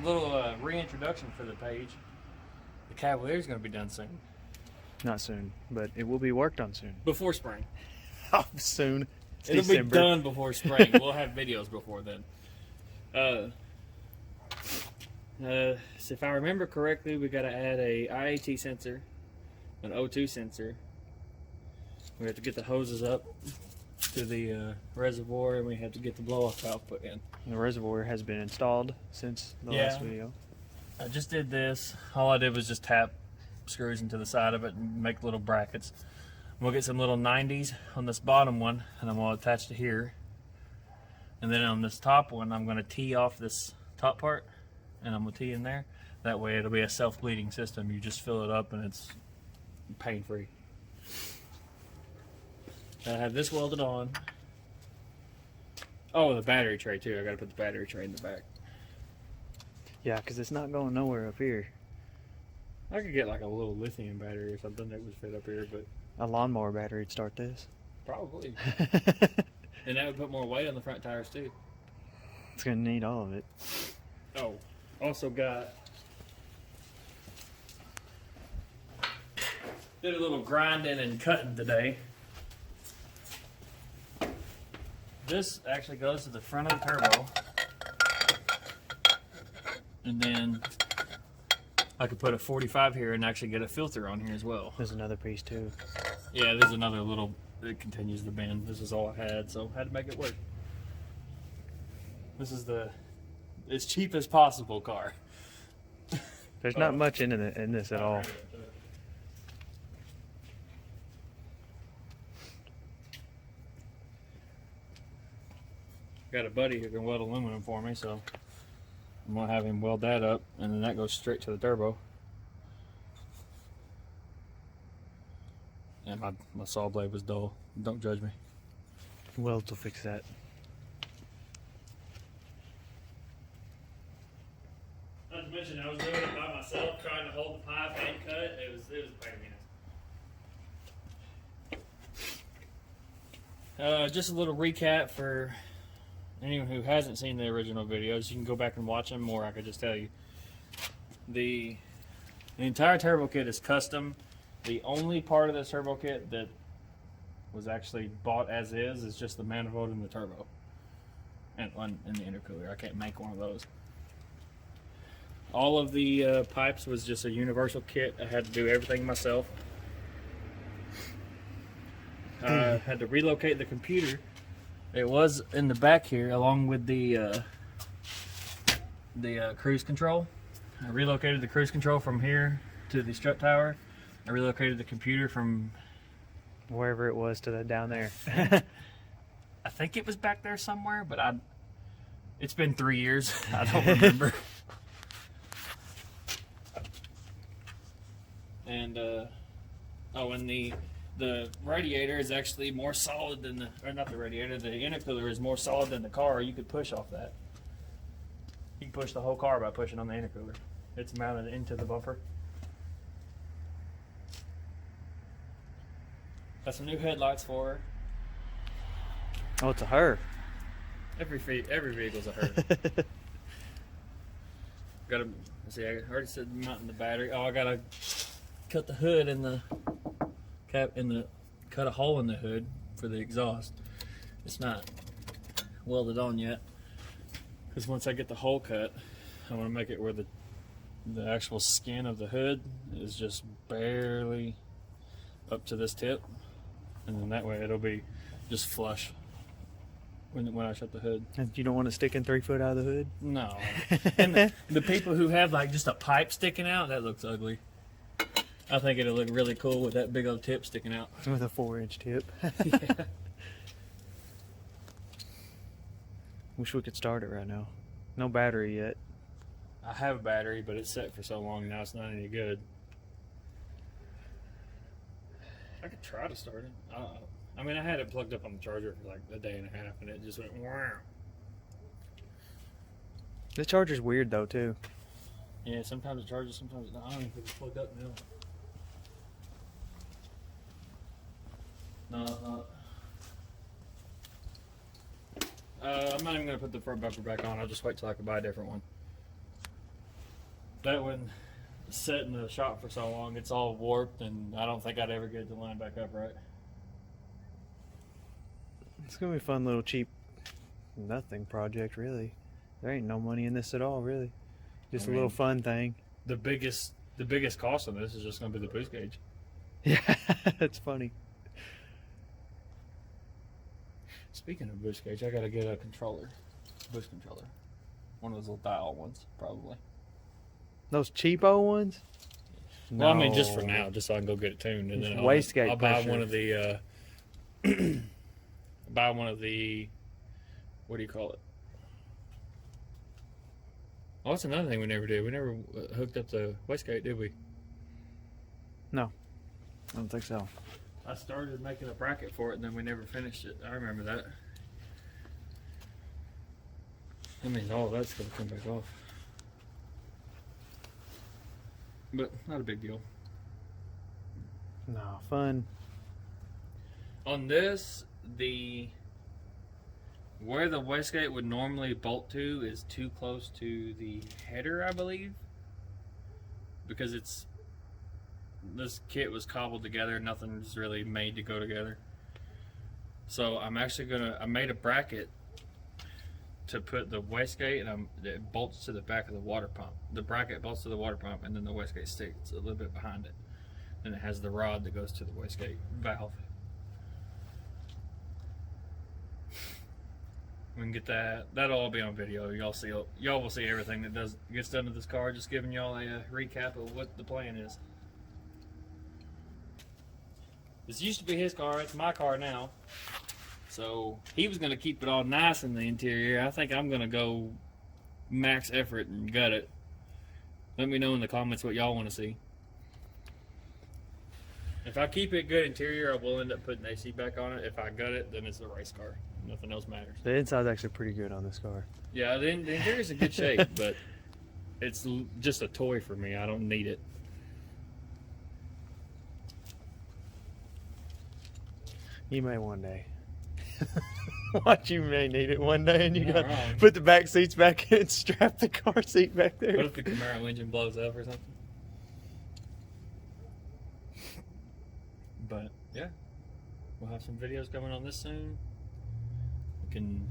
little reintroduction for the page. The Cavalier is going to be done soon. Not soon, but it will be worked on soon. Before spring. Oh, soon. It's It'll December. be done before spring. We'll have videos before then. So if I remember correctly, we got to add a IAT sensor, an O2 sensor. We have to get the hoses up to the reservoir, and we have to get the blow-off valve put in. The reservoir has been installed since the last video. I just did this. All I did was just tap screws into the side of it and make little brackets. We'll get some little 90s on this bottom one, and I'm going to attach to here. And then on this top one, I'm going to tee off this top part, and I'm going to tee in there. That way it'll be a self-bleeding system. You just fill it up and it's pain-free. I have this welded on. Oh, the battery tray too. I got to put the battery tray in the back. Yeah, because it's not going nowhere up here. I could get like a little lithium battery or something that would fit up here, but A lawnmower battery would start this. probably. And that would put more weight on the front tires too. It's going to need all of it. Oh, also did a little grinding and cutting today. This actually goes to the front of the turbo. And then I could put a 45 here and actually get a filter on here as well. There's another piece too. Yeah, there's another little, it continues the bend. This is all I had, so I had to make it work. This is the as cheap as possible car. There's not much in this at all. Got a buddy who can weld aluminum for me, so I'm gonna have him weld that up, and then that goes straight to the turbo. And my saw blade was dull. Don't judge me. Welds will fix that. Not to mention, I was doing it by myself, trying to hold the pipe and cut. It was a pain in the ass. Just a little recap for anyone who hasn't seen the original videos. You can go back and watch them, or I could just tell you. The entire turbo kit is custom. The only part of this turbo kit that was actually bought as is just the manifold and the turbo. And the intercooler. I can't make one of those. All of the pipes was just a universal kit. I had to do everything myself. I had to relocate the computer. It was in the back here along with the cruise control. I relocated the cruise control from here to the strut tower. I relocated the computer from Wherever it was to down there. I think it was back there somewhere, but it's been 3 years. I don't remember. And and the radiator is actually more solid than not the radiator, the intercooler is more solid than the car. You could push off that. You can push the whole car by pushing on the intercooler. It's mounted into the bumper. Got some new headlights for her. Oh, it's a her. Every vehicle's a her. Gotta see. I already said mounting the battery. Oh, I gotta cut the hood and the cap cut a hole in the hood for the exhaust. It's not welded on yet, because once I get the hole cut, I want to make it where the actual skin of the hood is just barely up to this tip, and then that way it'll be just flush when I shut the hood. And you don't want to stick in 3 foot out of the hood? No. And the people who have like just a pipe sticking out, that looks ugly. I think it'll look really cool with that big old tip sticking out. With a 4-inch tip. Yeah. Wish we could start it right now. No battery yet. I have a battery, but it's set for so long now it's not any good. I could try to start it. I mean, I had it plugged up on the charger for like a day and a half, and it just went wow. The charger's weird though too. Yeah, sometimes it charges, sometimes it not. I don't even think it's plugged up now. No, it's not. I'm not even going to put the front bumper back on. I'll just wait till I can buy a different one. That one sat in the shop for so long, it's all warped, and I don't think I'd ever get it to line back up right. It's gonna be a fun little cheap nothing project, really. There ain't no money in this at all, really. Just a little fun thing. The biggest cost on this is just gonna be the boost gauge. Yeah, that's funny. Speaking of boost gauge, I gotta get a controller, boost controller, one of those little dial ones, probably. Those cheapo ones? Well, I mean, just for now, just so I can go get it tuned, and then Wastegate I'll buy pressure. one of the buy one of the, what do you call it? Oh, that's another thing we never did. We never hooked up the wastegate, did we? No, I don't think so. I started making a bracket for it, and then we never finished it. I remember that. That means all of that's going to come back off. But not a big deal. No, fun. On this, where the wastegate would normally bolt to is too close to the header, I believe. Because this kit was cobbled together, nothing's really made to go together. So I'm actually I made a bracket to put the wastegate, and it bolts to the back of the water pump. The bracket bolts to the water pump, and then the wastegate sticks a little bit behind it. And it has the rod that goes to the wastegate valve. We can get that. That'll all be on video. Y'all will see everything that gets done to this car. Just giving y'all a recap of what the plan is. This used to be his car. It's my car now. So he was going to keep it all nice in the interior. I think I'm going to go max effort and gut it. Let me know in the comments what y'all want to see. If I keep it good interior, I will end up putting AC back on it. If I gut it, then it's a race car. Nothing else matters. The inside's actually pretty good on this car. Yeah, the interior's in good shape, but it's just a toy for me. I don't need it. You may one day. Watch, you may need it one day, and you got wrong. put the back seats back in and strap the car seat back there. What if the Camaro engine blows up or something? But yeah, we'll have some videos coming on this soon. We can.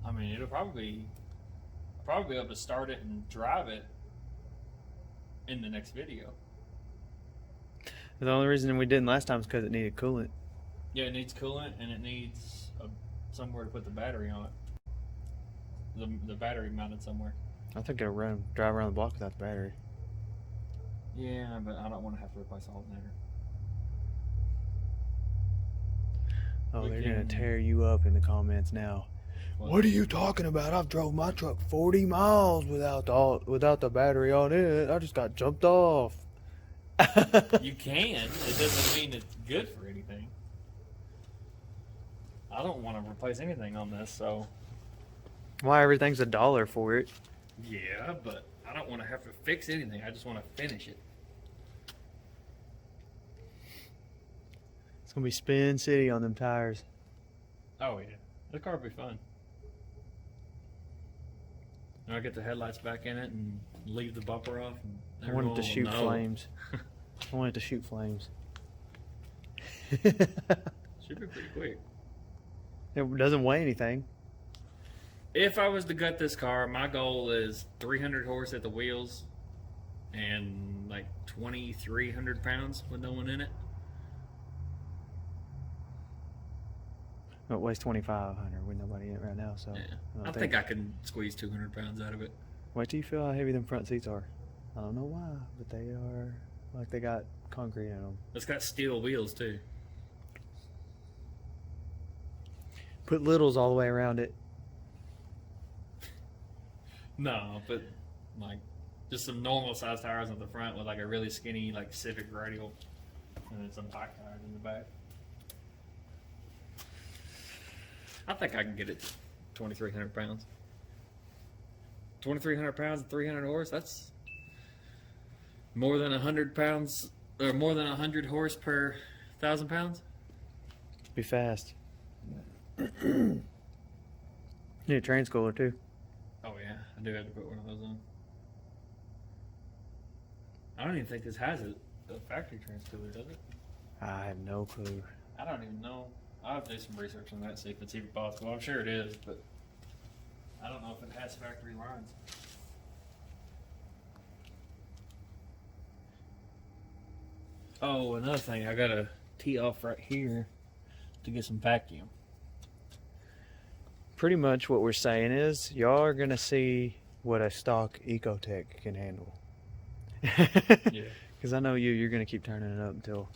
I mean, it'll probably be able to start it and drive it in the next video. The only reason we didn't last time is because it needed coolant. Yeah, it needs coolant, and it needs somewhere to put the battery on it. The battery mounted somewhere. I think it'll drive around the block without the battery. Yeah, but I don't want to have to replace the alternator. Oh, they're gonna tear you up in the comments now. What are you talking about? I've drove my truck 40 miles without the battery on it. I just got jumped off. You can. It doesn't mean it's good for anything. I don't want to replace anything on this, so. Why everything's $1 for it? Yeah, but I don't want to have to fix anything. I just want to finish it. It's gonna be Spin City on them tires. Oh yeah, the car will be fun. And I'll get the headlights back in it and leave the bumper off. And I want it to shoot know. flames. I want it to shoot flames. Should be pretty quick. It doesn't weigh anything. If I was to gut this car, my goal is 300 horse at the wheels and like 2,300 pounds with no one in it. It weighs 2,500 with nobody in it right now, so. Yeah. I think I can squeeze 200 pounds out of it. Wait till you feel how heavy them front seats are. I don't know why, but they are like they got concrete in them. It's got steel wheels too. Put littles all the way around it. No, but like just some normal size tires on the front with like a really skinny like Civic radial, and then some bike tires in the back. I think I can get it to 2,300 pounds. 2,300 pounds and 300 horse. That's more than 100 pounds, or more than 100 horse per 1,000 pounds. Be fast. Need a train schooler too. Oh yeah, I do have to put one of those on. I don't even think this has a factory trans cooler, does it? I have no clue. I don't even know. I'll have to do some research on that, see if it's even possible. I'm sure it is, but I don't know if it has factory lines. Oh, another thing, I gotta tee off right here to get some vacuum. Pretty much what we're saying is y'all are gonna see what a stock Ecotech can handle. Yeah. Because I know you're gonna keep turning it up until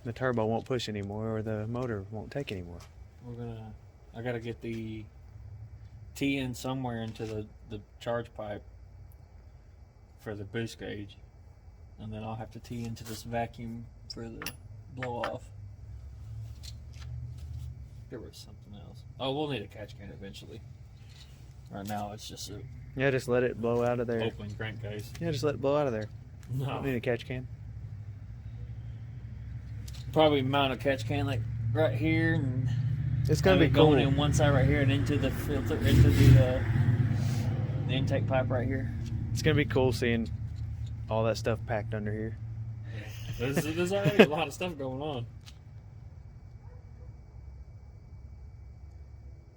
the turbo won't push anymore or the motor won't take anymore. I gotta get the tee in somewhere into the charge pipe for the boost gauge, and then I'll have to tee into this vacuum for the blow off. There was something else. Oh, we'll need a catch can eventually. Right now it's just a Yeah, just let it blow out of there. open crankcase. Yeah, just let it blow out of there. No. Don't need a catch can. Probably mount a catch can like right here, and It's gonna be have it cool. going in one side right here and into the filter, into the intake pipe right here. It's gonna be cool seeing all that stuff packed under here. There's already a lot of stuff going on.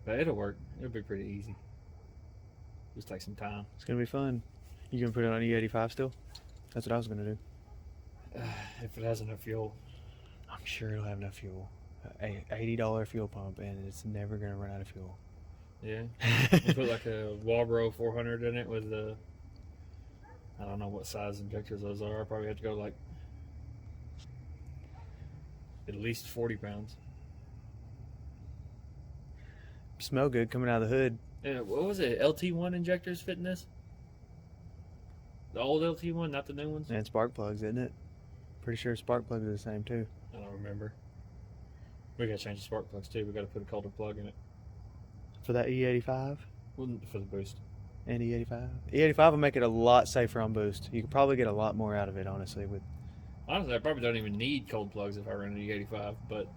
But it'll work. It'll be pretty easy. Just take some time. It's gonna be fun. You gonna put it on E85 still? That's what I was gonna do. If it has enough fuel. I'm sure it'll have enough fuel. $80 fuel pump, and it's never gonna run out of fuel. Yeah. We'll put like a Walbro 400 in it with the, I don't know what size injectors those are. I probably have to go like at least 40 pounds. Smell good coming out of the hood. Yeah, what was it? LT1 injectors fit in this? The old LT1, not the new ones? And spark plugs, isn't it? Pretty sure spark plugs are the same too. I don't remember. We gotta change the spark plugs too. We gotta put a colder plug in it. For that E85 For the boost. and E85. E85 will make it a lot safer on boost. You could probably get a lot more out of it, honestly. With Honestly, I probably don't even need cold plugs if I run an E85, but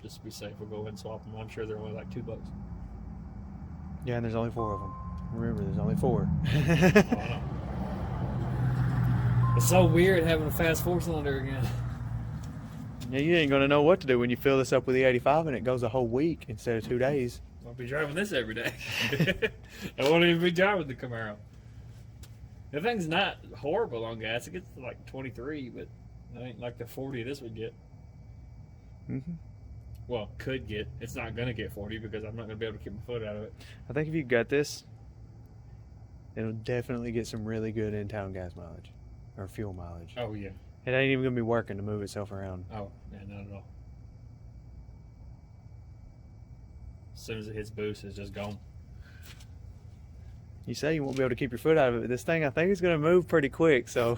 just to be safe, we'll go ahead and swap them. I'm sure they're only like $2. Yeah, and there's only 4 of them. Remember, there's only 4. Oh, I know. It's so weird having a fast 4-cylinder again. Yeah, you ain't gonna know what to do when you fill this up with E85 and it goes a whole week instead of 2 days. I'll be driving this every day. I won't even be driving the Camaro. The thing's not horrible on gas. It gets to like 23, but it ain't like the 40 this would get. Mm-hmm. Well, could get. It's not gonna get 40 because I'm not gonna be able to keep my foot out of it. I think if you got this, it'll definitely get some really good in-town gas mileage or fuel mileage. Oh yeah. It ain't even gonna be working to move itself around. Oh yeah, not at all. As soon as it hits boost, it's just gone. You say you won't be able to keep your foot out of it, but this thing I think is gonna move pretty quick. So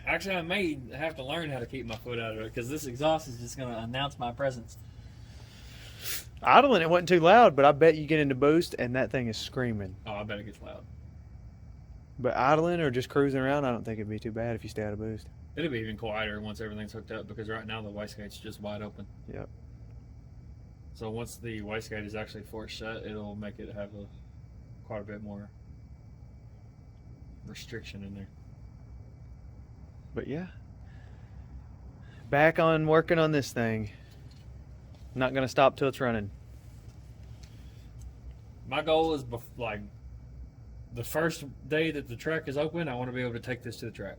Actually, I may have to learn how to keep my foot out of it because this exhaust is just gonna announce my presence. idling it wasn't too loud, but I bet you get into boost and that thing is screaming. Oh, I bet it gets loud. But idling or just cruising around, I don't think it'd be too bad if you stay out of boost. It'll be even quieter once everything's hooked up because right now the wastegate's just wide open. Yep. So once the wastegate is actually forced shut, it'll make it have quite a bit more restriction in there. But yeah, back on working on this thing. Not gonna stop till it's running. My goal is like the first day that the track is open, I want to be able to take this to the track.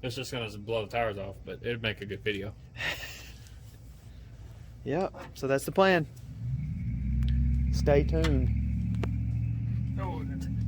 It's just gonna blow the tires off, but it'd make a good video. Yep. So that's the plan. Stay tuned. Oh, we're gonna take